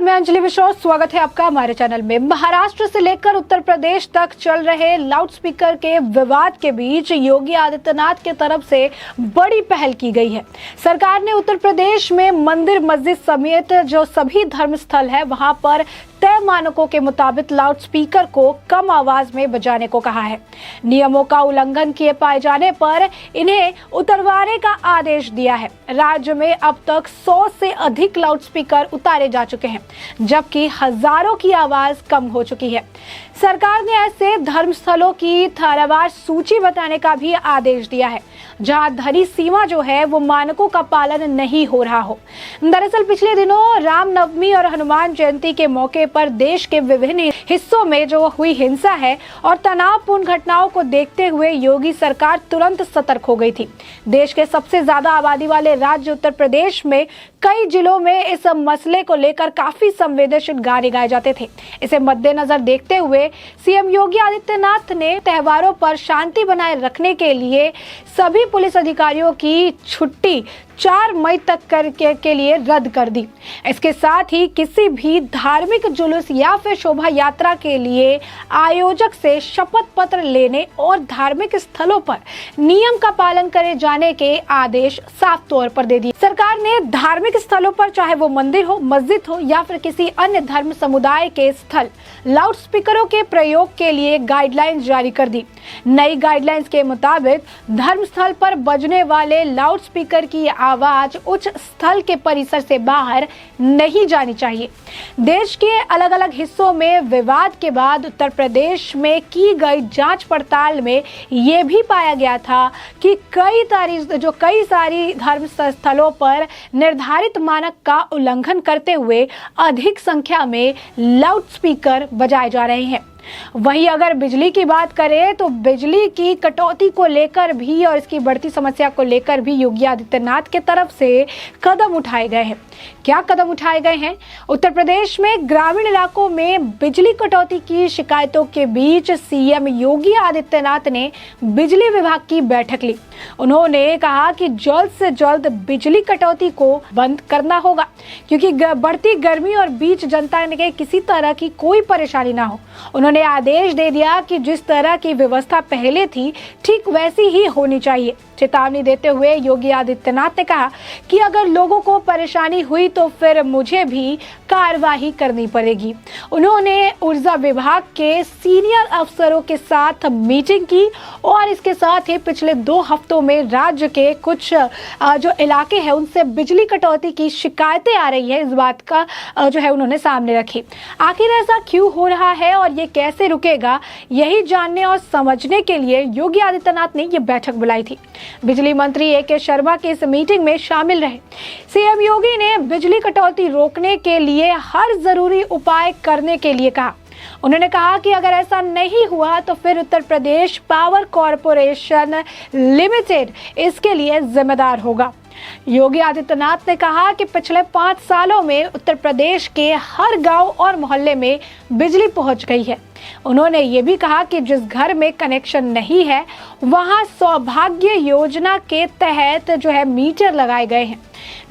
मैं अंजलि विश्वास, स्वागत है आपका हमारे चैनल में। महाराष्ट्र से लेकर उत्तर प्रदेश तक चल रहे लाउडस्पीकर के विवाद के बीच योगी आदित्यनाथ के तरफ से बड़ी पहल की गई है। सरकार ने उत्तर प्रदेश में मंदिर, मस्जिद समेत जो सभी धर्म स्थल है वहां पर तय मानकों के मुताबिक लाउडस्पीकर को कम आवाज में बजाने को कहा है। नियमों का उल्लंघन किए पाए जाने पर इन्हें उतरवाने का आदेश दिया है। राज्य में अब तक 100 से अधिक लाउडस्पीकर उतारे जा चुके हैं, जबकि हजारों की आवाज कम हो चुकी है। सरकार ने ऐसे धर्मस्थलों की थारावार सूची बताने का भी आदेश दिया है जहां धरी सीमा जो है वो मानकों का पालन नहीं हो रहा हो। दरअसल पिछले दिनों रामनवमी और हनुमान जयंती के मौके पर देश के विभिन्न हिस्सों में जो हुई हिंसा है और तनावपूर्ण घटनाओं को देखते हुए योगी सरकार तुरंत सतर्क हो गई थी। देश के सबसे ज्यादा आबादी वाले राज्य उत्तर प्रदेश में कई जिलों में इस मसले को लेकर काफी संवेदनशील गाने गाए जाते थे। इसे मद्देनजर देखते हुए सीएम योगी आदित्यनाथ ने त्योहारों पर शांति बनाए रखने के लिए सभी पुलिस अधिकारियों की छुट्टी 4 मई तक के लिए रद्द कर दी। इसके साथ ही किसी भी धार्मिक जुलूस या फिर शोभा यात्रा के लिए आयोजक से शपथ पत्र लेने और धार्मिक स्थलों पर नियम का पालन करे जाने के आदेश साफ तौर पर दे दिए। सरकार ने धार्मिक स्थलों पर, चाहे वो मंदिर हो, मस्जिद हो या फिर किसी अन्य धर्म समुदाय के स्थल, लाउडस्पीकरों के प्रयोग के लिए गाइडलाइंस जारी कर दी। नई गाइडलाइंस के मुताबिक धर्मस्थल पर बजने वाले लाउडस्पीकर की आवाज उच्च स्थल के परिसर से बाहर नहीं जानी चाहिए। देश के अलग अलग हिस्सों में विवाद के बाद उत्तर प्रदेश में की गई जांच पड़ताल में यह भी पाया गया था कि कई सारी धर्म स्थलों पर निर्धारित मानक का उल्लंघन करते हुए अधिक संख्या में लाउडस्पीकर बजाए जा रहे हैं। वहीं अगर बिजली की बात करें तो बिजली की कटौती को लेकर भी और इसकी बढ़ती समस्या को लेकर भी योगी आदित्यनाथ के तरफ से कदम उठाए गए हैं। क्या कदम उठाए गए हैं? उत्तर प्रदेश में ग्रामीण इलाकों में बिजली कटौती की शिकायतों के बीच सीएम योगी आदित्यनाथ ने बिजली विभाग की बैठक ली। उन्होंने कहा कि जल्द से जल्द बिजली कटौती को बंद करना होगा, क्योंकि बढ़ती गर्मी और बीच जनता ने किसी तरह की कोई परेशानी ना हो। उन्होंने आदेश दे दिया कि जिस तरह की व्यवस्था पहले थी ठीक वैसी ही होनी चाहिए। चेतावनी देते हुए योगी आदित्यनाथ ने कहा कि अगर लोगों को परेशानी हुई तो फिर मुझे भी कार्रवाई करनी पड़ेगी। उन्होंने ऊर्जा विभाग के सीनियर अफसरों के साथ मीटिंग की और इसके साथ ही पिछले 2 हफ्तों में राज्य के कुछ जो इलाके हैं उनसे बिजली कटौती की शिकायतें आ रही है, इस बात का जो है उन्होंने सामने रखी। आखिर ऐसा क्यों हो रहा है और ये कैसे रुकेगा, यही जानने और समझने के लिए योगी आदित्यनाथ ने ये बैठक बुलाई थी। बिजली मंत्री ए.के. शर्मा की इस मीटिंग में शामिल रहे। सीएम योगी ने बिजली कटौती रोकने के लिए हर जरूरी उपाय करने के लिए कहा। उन्होंने कहा कि अगर ऐसा नहीं हुआ तो फिर Uttar Pradesh power corporation limited इसके लिए जिम्मेदार होगा। योगी आदित्यनाथ ने कहा कि पिछले 5 सालों में उत्तर प्रदेश के हर गांव और मोहल्ले में बिजली पहुंच गई है। उन्होंने ये भी कहा कि जिस घर में कनेक्शन नहीं है वहां सौभाग्य योजना के तहत जो है मीटर लगाए गए हैं।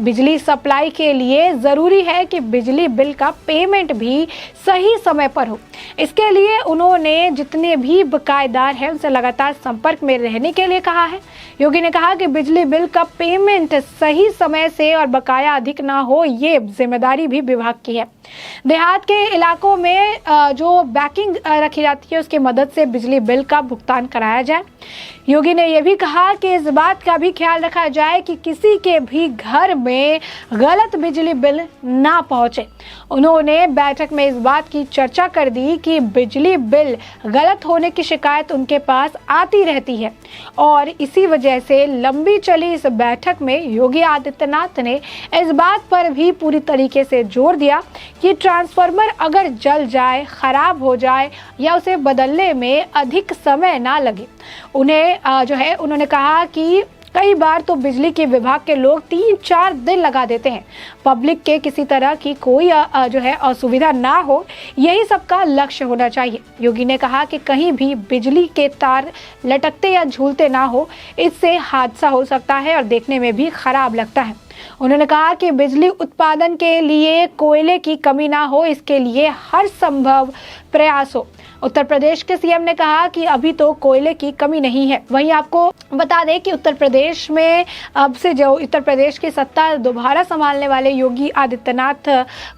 बिजली सप्लाई के लिए जरूरी है कि बिजली बिल का पेमेंट भी सही समय पर हो। इसके लिए उन्होंने जितने भी बकायेदार हैं उनसे लगातार संपर्क में रहने के लिए कहा है। योगी ने कहा कि बिजली बिल का पेमेंट सही समय से और बकाया अधिक ना हो, ये जिम्मेदारी भी विभाग की है। देहात के इलाकों में जो बैकिंग रखी जाती है उसकी मदद से बिजली बिल का भुगतान कराया जाए। योगी ने यह भी कहा कि इस बात का भी ख्याल रखा जाए कि किसी के भी घर में गलत बिजली बिल ना पहुंचे। उन्होंने बैठक में इस बात की चर्चा कर दी कि बिजली बिल गलत होने की शिकायत उनके पास आती रहती है और इसी वजह से लंबी चली इस बैठक में योगी आदित्यनाथ ने इस बात पर भी पूरी तरीके से जोर दिया कि ट्रांसफार्मर अगर जल जाए, खराब हो जाए या उसे बदलने में अधिक समय ना लगे। उन्होंने कहा कि कई बार तो बिजली के विभाग के लोग 3-4 दिन लगा देते हैं। पब्लिक के किसी तरह की कोई जो है असुविधा ना हो, यही सबका लक्ष्य होना चाहिए। योगी ने कहा कि कहीं भी बिजली के तार लटकते या झूलते ना हो, इससे हादसा हो सकता है और देखने में भी खराब लगता है। उन्होंने कहा कि बिजली उत्पादन के लिए कोयले की कमी ना हो, इसके लिए हर संभव प्रयास हो। उत्तर प्रदेश के सीएम ने कहा कि अभी तो कोयले की कमी नहीं है। वहीं आपको बता दें कि उत्तर प्रदेश में अब से जो उत्तर प्रदेश की सत्ता दोबारा संभालने वाले योगी आदित्यनाथ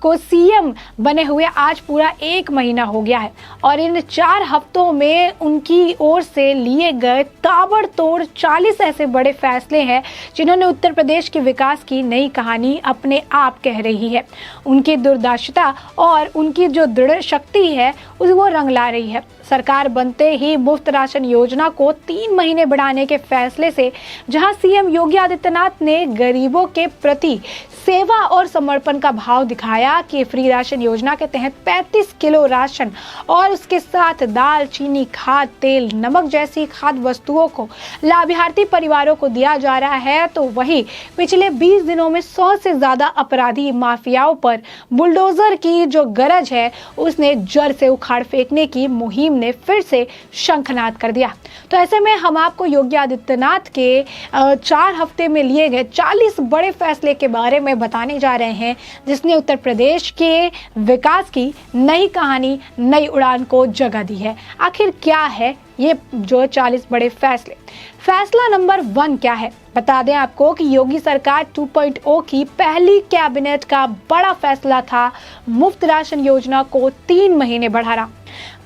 को सीएम बने हुए आज पूरा 1 महीना हो गया है और इन 4 हफ्तों में उनकी ओर से लिए गए ताबड़तोड़ 40 ऐसे बड़े फैसले हैं जिन्होंने उत्तर प्रदेश के विकास की नई कहानी अपने आप कह रही है। उनकी दूरदर्शिता और उनकी जो दृढ़ शक्ति है वो रंग ला रही है। सरकार बनते ही मुफ्त राशन योजना को 3 महीने बढ़ाने के फैसले से जहां सीएम योगी आदित्यनाथ ने गरीबों के प्रति सेवा और समर्पण का भाव दिखाया कि फ्री राशन योजना के तहत 35 किलो राशन और उसके साथ दाल, चीनी, खाद, तेल, नमक जैसी खाद्य वस्तुओं को लाभार्थी परिवारों को दिया जा रहा है, तो वही पिछले 20 दिनों में 100 से ज्यादा अपराधी माफियाओं पर बुलडोजर की जो गरज है उसने जड़ से उखाड़ फेंकने की मुहिम ने फिर से शंखनाद कर दिया। तो ऐसे में हम आपको योगी आदित्यनाथ के 4 हफ्ते में लिए गए 40 बड़े फैसले के बारे में बताने जा रहे हैं, जिसने उत्तर प्रदेश के विकास की नई कहानी, नई उड़ान को जगह दी है। आखिर क्या है ये जो 40 बड़े फैसले? फैसला नंबर 1 क्या है? बता दें आपको कि योगी सरकार 2.0 की पहली कैबिनेट का बड़ा फैसला था मुफ्त राशन योजना को 3 महीने बढ़ाना।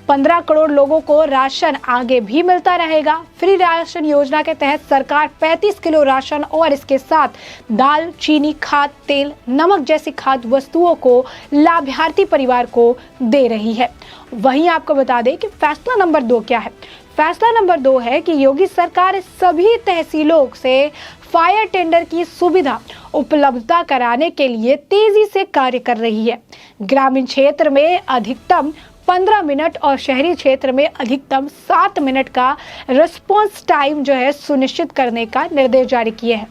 15 करोड़ लोगों को राशन आगे भी मिलता रहेगा। फ्री राशन योजना के तहत सरकार 35 किलो राशन और इसके साथ दाल, चीनी, खाद, तेल, नमक जैसी खाद्य वस्तुओं को लाभार्थी परिवार को दे रही है। वहीं आपको बता दें कि फैसला नंबर 2 क्या है? फैसला नंबर 2 है कि योगी सरकार सभी तहसीलों से फायर टेंडर की सुविधा उपलब्धता कराने के लिए तेजी से कार्य कर रही है। ग्रामीण क्षेत्र में अधिकतम 15 मिनट और शहरी क्षेत्र में अधिकतम 7 मिनट का रिस्पॉन्स टाइम जो है सुनिश्चित करने का निर्देश जारी किए हैं।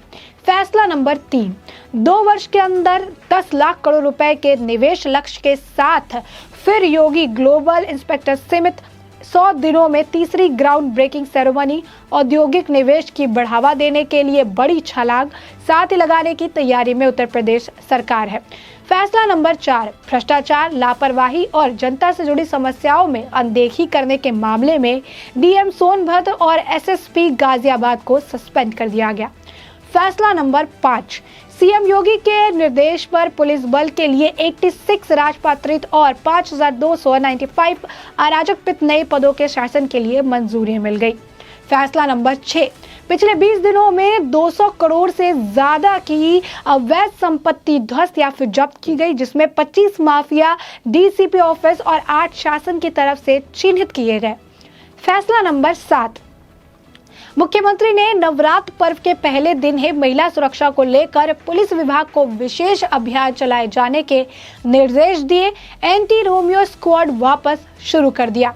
फैसला नंबर 3, 2 वर्ष के अंदर 10 लाख करोड़ रुपए के निवेश लक्ष्य के साथ फिर योगी ग्लोबल इंस्पेक्टर समिट 100 दिनों में तीसरी ग्राउंड ब्रेकिंग सेरेमनी। औद्योगिक निवेश की बढ़ावा देने के लिए बड़ी छलांग साथ ही लगाने की तैयारी में उत्तर प्रदेश सरकार है। फैसला नंबर 4, भ्रष्टाचार, लापरवाही और जनता से जुड़ी समस्याओं में अनदेखी करने के मामले में डीएम सोनभद्र और एसएसपी गाजियाबाद को सस्पेंड कर दिया गया। फैसला नंबर 5, सीएम योगी के निर्देश पर पुलिस बल के लिए 86 राजपात्रित और 5295 अराजकपित नए पदों के शासन के लिए मंजूरी मिल गई। फैसला नंबर 6, पिछले 20 दिनों में 200 करोड़ से ज्यादा की अवैध संपत्ति ध्वस्त या फिर जब्त की गई, जिसमें 25 माफिया डीसीपी ऑफिस और 8 शासन की तरफ से चिन्हित किए गए। फैसला नंबर 7, मुख्यमंत्री ने नवरात्र पर्व के पहले दिन ही महिला सुरक्षा को लेकर पुलिस विभाग को विशेष अभियान चलाए जाने के निर्देश दिए। एंटी रोमियो स्क्वाड वापस शुरू कर दिया।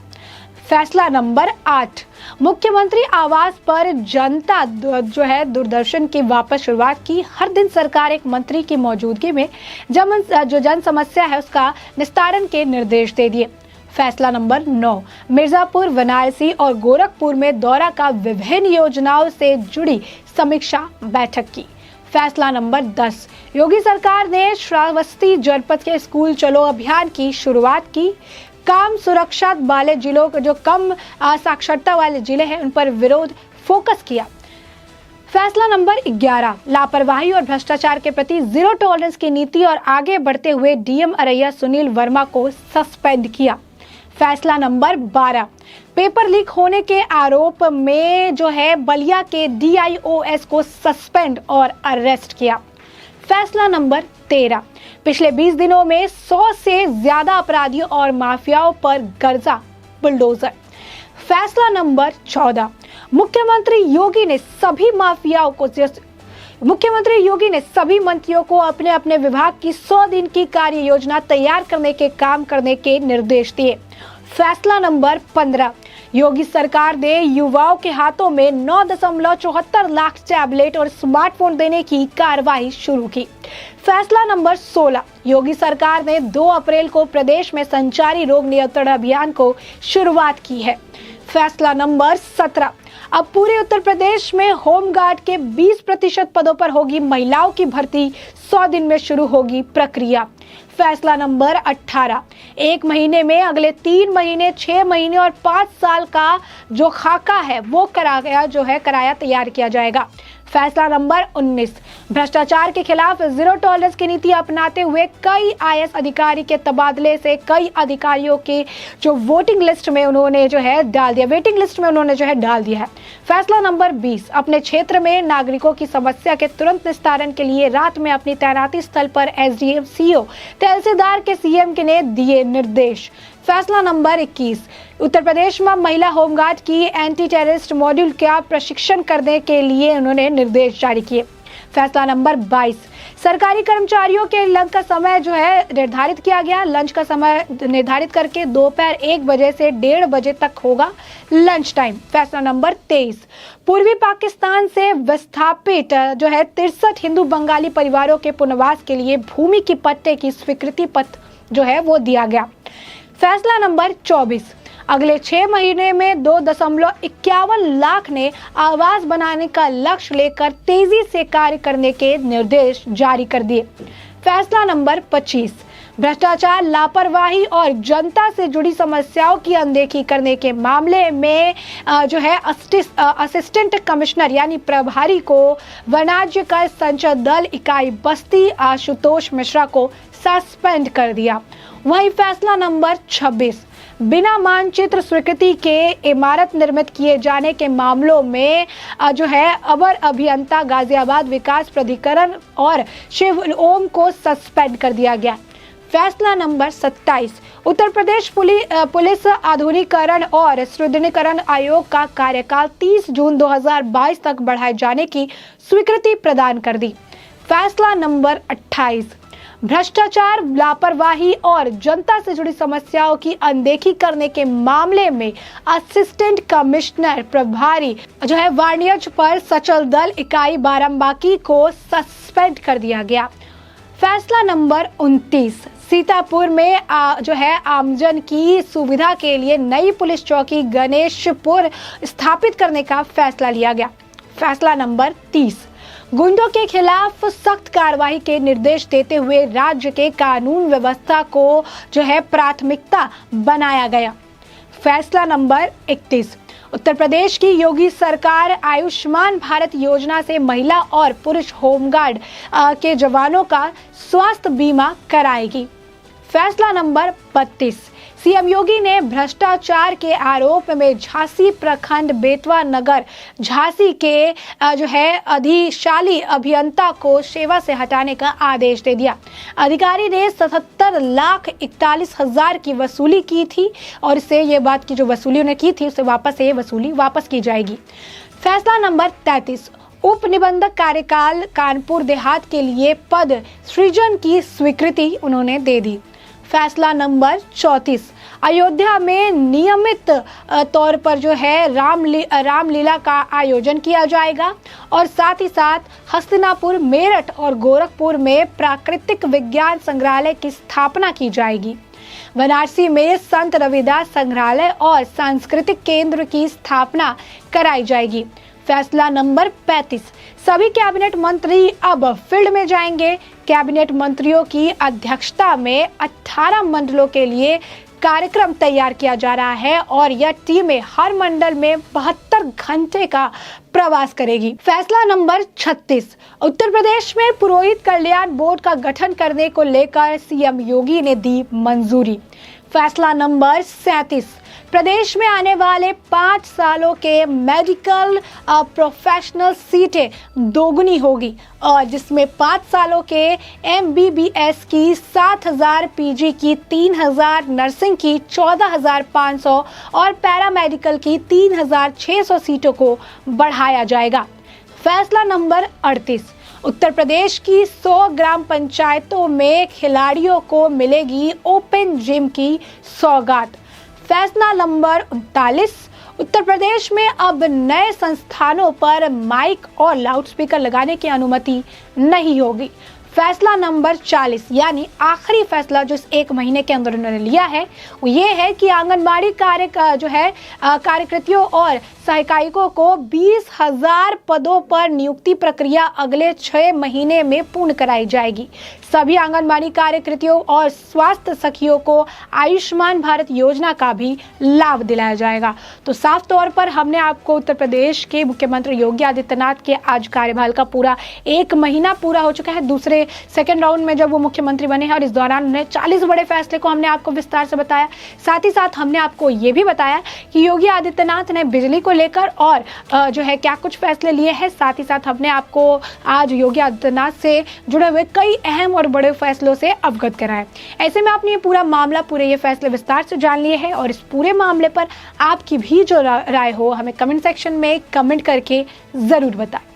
फैसला नंबर 8, मुख्यमंत्री आवास पर जनता जो है दूरदर्शन की वापस शुरुआत की। हर दिन सरकार एक मंत्री की मौजूदगी में जन समस्या है उसका निस्तारण के निर्देश दे दिए। फैसला नंबर 9, मिर्जापुर, वाराणसी और गोरखपुर में दौरा का विभिन्न योजनाओं से जुड़ी समीक्षा बैठक की। फैसला नंबर 10, योगी सरकार ने श्रावस्ती जनपद के स्कूल चलो अभियान की शुरुआत की। काम सुरक्षा वाले जिलों को जो कम साक्षरता वाले जिले हैं उन पर विरोध फोकस किया। फैसला नंबर 11, लापरवाही और भ्रष्टाचार के प्रति जीरो टॉलरेंस की नीति और आगे बढ़ते हुए डीएम अरैया सुनील वर्मा को सस्पेंड किया। फैसला नंबर 12, पेपर लीक होने के आरोप में जो है बलिया के डीआईओएस को सस्पेंड और अरेस्ट किया। फैसला नंबर 13, पिछले 20 दिनों में 100 से ज्यादा अपराधियों और माफियाओं पर गर्जा बुलडोजर। फैसला नंबर 14, मुख्यमंत्री योगी ने सभी मंत्रियों को अपने अपने विभाग की 100 दिन की कार्य योजना तैयार करने के काम करने के निर्देश दिए। फैसला नंबर 15, योगी सरकार ने युवाओं के हाथों में 9.74 लाख टैबलेट और स्मार्टफोन देने की कार्रवाई शुरू की। फैसला नंबर 16, योगी सरकार ने 2 अप्रैल को प्रदेश में संचारी रोग नियंत्रण अभियान को शुरुआत की है। फैसला नंबर 17, अब पूरे उत्तर प्रदेश में होमगार्ड के 20% पदों पर होगी महिलाओं की भर्ती, 100 दिन में शुरू होगी प्रक्रिया। फैसला नंबर 18, 1 महीने में अगले 3 महीने, 6 महीने और 5 साल का जो खाका है वो कराया तैयार किया जाएगा। फैसला नंबर 19, भ्रष्टाचार के खिलाफ जीरो टॉलरेंस की नीति अपनाते हुए कई आईएएस अधिकारी के तबादले से कई अधिकारियों के जो वेटिंग लिस्ट में उन्होंने डाल दिया है। फैसला नंबर 20, अपने क्षेत्र में नागरिकों की समस्या के तुरंत निस्तारण के लिए रात में अपनी तैनाती स्थल पर एसडीएम, सीओ, तहसीलदार के सीएम ने दिए निर्देश। फैसला नंबर 21, उत्तर प्रदेश में महिला होमगार्ड की एंटी टेररिस्ट मॉड्यूल का प्रशिक्षण करने के लिए उन्होंने निर्देश जारी किए। फैसला नंबर 22, सरकारी कर्मचारियों के लंच का समय निर्धारित किया गया। लंच का समय निर्धारित करके दोपहर 1 बजे से 1:30 बजे तक होगा लंच टाइम। फैसला नंबर 23, पूर्वी पाकिस्तान से विस्थापित 63 हिंदू बंगाली परिवारों के पुनर्वास के लिए भूमि की पट्टे की स्वीकृति पत्र वो दिया गया। फैसला नंबर 24, अगले 6 महीने में 2.51 लाख ने आवास बनाने का लक्ष्य लेकर तेजी से कार्य करने के निर्देश जारी कर दिए। फैसला नंबर 25, भ्रष्टाचार, लापरवाही और जनता से जुड़ी समस्याओं की अनदेखी करने के मामले में असिस्टेंट कमिश्नर यानी प्रभारी को वाणिज्य कर संचय दल इकाई बस्ती आशुतोष मिश्रा को सस्पेंड कर दिया। वहीं फैसला नंबर 26, बिना मानचित्र स्वीकृति के इमारत निर्मित किए जाने के मामलों में अवर अभियंता गाजियाबाद विकास प्राधिकरण और शिव ओम को सस्पेंड कर दिया गया। फैसला नंबर 27, उत्तर प्रदेश पुलिस आधुनिकीकरण और सुदृढ़ीकरण आयोग का कार्यकाल 30 जून 2022 तक बढ़ाए जाने की स्वीकृति प्रदान कर दी। फैसला नंबर 28, भ्रष्टाचार, लापरवाही और जनता से जुड़ी समस्याओं की अनदेखी करने के मामले में असिस्टेंट कमिश्नर प्रभारी वाणिज्य पर सचल दल इकाई बाराबंकी को सस्पेंड कर दिया गया। फैसला नंबर 29, सीतापुर में आमजन की सुविधा के लिए नई पुलिस चौकी गणेशपुर स्थापित करने का फैसला लिया गया। फैसला नंबर 30, गुंडों के खिलाफ सख्त कार्रवाई के निर्देश देते हुए राज्य के कानून व्यवस्था को प्राथमिकता बनाया गया। फैसला नंबर 31, उत्तर प्रदेश की योगी सरकार आयुष्मान भारत योजना से महिला और पुरुष होमगार्ड के जवानों का स्वास्थ्य बीमा कराएगी। फैसला नंबर 32, सीएम योगी ने भ्रष्टाचार के आरोप में झांसी प्रखंड बेतवा नगर झांसी के अधिशाली अभियंता को सेवा से हटाने का आदेश दे दिया। अधिकारी ने 77,41,000 की वसूली की थी और इससे ये बात की जो वसूली उन्हें की थी उसे वापस की जाएगी। फैसला नंबर 33, उप निबंधक कार्यकाल कानपुर देहात के लिए पद सृजन की स्वीकृति उन्होंने दे दी। फैसला नंबर 34, अयोध्या में नियमित तौर पर रामलीला का आयोजन किया जाएगा और साथ ही साथ हस्तिनापुर, मेरठ और गोरखपुर में प्राकृतिक विज्ञान संग्रहालय की स्थापना की जाएगी। वाराणसी में संत रविदास संग्रहालय और सांस्कृतिक केंद्र की स्थापना कराई जाएगी। फैसला नंबर 35, सभी कैबिनेट मंत्री अब फील्ड में जाएंगे। कैबिनेट मंत्रियों की अध्यक्षता में 18 मंडलों के लिए कार्यक्रम तैयार किया जा रहा है और यह टीमें हर मंडल में 72 घंटे का प्रवास करेगी। फैसला नंबर 36, उत्तर प्रदेश में पुरोहित कल्याण बोर्ड का गठन करने को लेकर सीएम योगी ने दी मंजूरी। फैसला नंबर 37, प्रदेश में आने वाले 5 सालों के मेडिकल प्रोफेशनल सीटें दोगुनी होगी और जिसमें 5 सालों के MBBS की 7,000, PG की 3,000, नर्सिंग की 14,500 और पैरामेडिकल की 3,600 सीटों को बढ़ाया जाएगा। फैसला नंबर 38, उत्तर प्रदेश की 100 ग्राम पंचायतों में खिलाड़ियों को मिलेगी ओपन जिम की सौगात। फैसला नंबर 39, उत्तर प्रदेश में अब नए संस्थानों पर माइक और लाउडस्पीकर लगाने की अनुमति नहीं होगी। फैसला नंबर 40 यानी आखिरी फैसला जो इस एक महीने के अंदर उन्होंने लिया है वो ये है कि आंगनबाड़ी कार्यकर्तियों और सहायिकाओं को 20,000 पदों पर नियुक्ति प्रक्रिया अगले 6 महीने में पूर्ण कराई जाएगी। सभी आंगनबाड़ी कार्यकर्तियों और स्वास्थ्य सखियों को आयुष्मान भारत योजना का भी लाभ दिलाया जाएगा। तो साफ तौर पर हमने आपको उत्तर प्रदेश के मुख्यमंत्री योगी आदित्यनाथ के आज कार्यकाल का पूरा एक महीना पूरा हो चुका है, दूसरे सेकेंड राउंड में जब वो मुख्यमंत्री बने हैं, और इस दौरान उन्हें 40 बड़े फैसले को हमने आपको विस्तार से बताया। साथ ही साथ हमने आपको ये भी बताया कि योगी आदित्यनाथ ने बिजली को लेकर और जो है क्या कुछ फैसले लिए हैं। साथ ही साथ हमने आपको आज योगी आदित्यनाथ से जुड़े हुए कई अहम और बड़े फैसलों से अवगत कराया। ऐसे में आपने ये पूरा मामला, पूरे ये फैसले विस्तार से जान लिए हैं, और इस पूरे मामले पर आपकी भी जो राय हो हमें कमेंट सेक्शन में कमेंट करके जरूर बताएं।